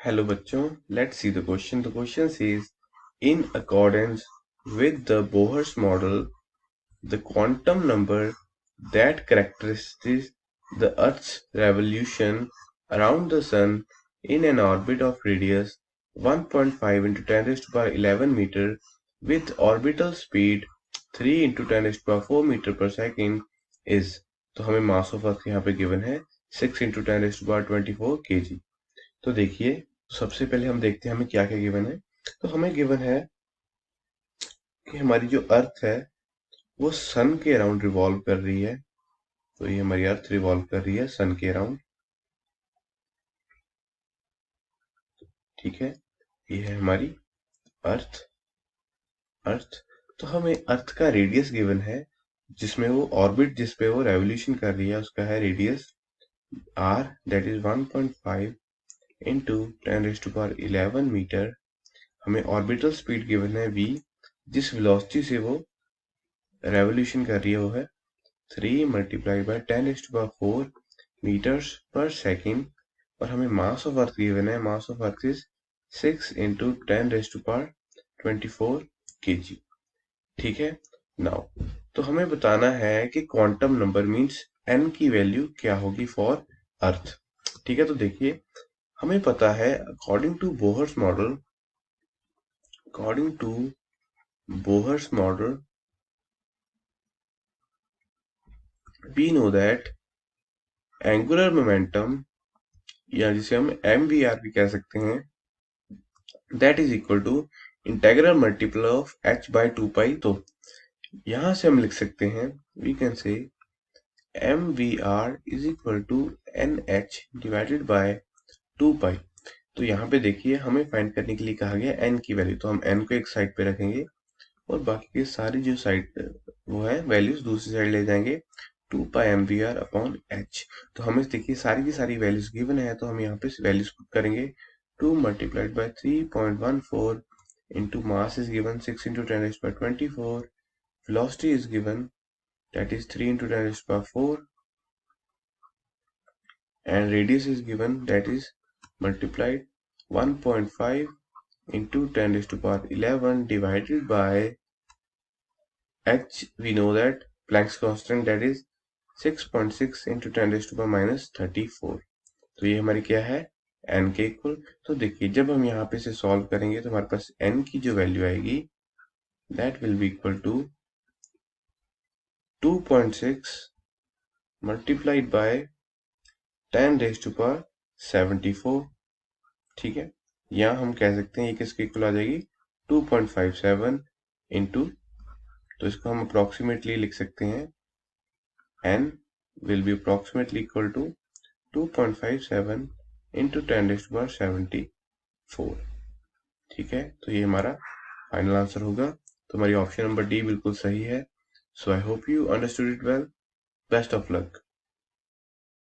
Hello बच्चों, let's see the question. The question says, in accordance with the Bohr's model, the quantum number that characterizes the Earth's revolution around the Sun in an orbit of radius 1.5 into 10 raised to power 11 meter with orbital speed 3 into 10 raised to power 4 meter per second is। तो हमें mass of अर्थ यहाँ पे given है 6 into 10 raised to power 24 kg। तो देखिए, सबसे पहले हम देखते हैं हमें क्या क्या गिवन है। तो हमें गिवन है कि हमारी जो अर्थ है वो सन के अराउंड रिवॉल्व कर रही है। तो ये हमारी अर्थ रिवॉल्व कर रही है सन के अराउंड, ठीक है। ये है हमारी अर्थ। अर्थ तो हमें अर्थ का रेडियस गिवन है, जिसमें वो ऑर्बिट जिस पे वो रेवोल्यूशन कर रही है उसका है radius r, that is 1.5 into 10⁻11 metre. हमें ऑर्बिटल स्पीड गिवन है v, जिस वेलोसिटी से वो रेवोल्यूशन कर रही है वो है 3 मल्टीप्लाई बाय 10⁻4 मीटर्स पर सेकेंड। और हमें मास ऑफ अर्थ गिवन है, mass of earth is 6 into 10⁻24 kg, ठीक है। नाउ तो हमें बताना है कि क्वांटम नंबर मींस n की वैल्यू क्या होगी फॉर अर्थ, ठीक है। तो देखिए, हमें पता है according to Bohr's model, we know that angular momentum, या जिसे हम mvr भी कह सकते हैं, that is equal to integral multiple of h by 2 pi. तो यहां से हम लिख सकते हैं, we can say mvr is equal to nh divided by 2 pi. तो यहाँ पे देखिए, हमें फाइंड करने के लिए कहा गया n की वैल्यू, तो हम n को एक साइड पे रखेंगे और बाकी की सारी जो साइड वो है वैल्यूज दूसरी साइड ले जाएंगे, 2 पाई mvr अपॉन h। तो हमें देखिए सारी की सारी वैल्यूज गिवन है, तो हम यहाँ पे वैल्यूज पुट करेंगे। 2 multiplied by 3.14 into mass is given 6 into 10 raised by 24, velocity is given, that is 3 into 10 raised by 4, and radius is given, that is multiplied 1.5 into 10 raised to power 11 divided by h. We know that Planck's constant, that is 6.6 into 10 raised to power minus 34। तो ये हमारी क्या है, n के equal. तो देखिए, जब हम यहाँ पे से सॉल्व करेंगे तो हमारे पास n की जो वैल्यू आएगी that will be equal to 2.6 multiplied by 10 raise to power 74, ठीक है। यहाँ हम कह सकते हैं ये किसके इक्वल आ जाएगी, 2.57 इंटू, तो इसको हम अप्रोक्सीमेटली लिख सकते हैं, n will be approximately equal to 2.57 into 10 raise to power 74, ठीक है। तो ये हमारा फाइनल आंसर होगा। तो हमारी ऑप्शन नंबर डी बिल्कुल सही है। So I hope you understood it well. Best of luck.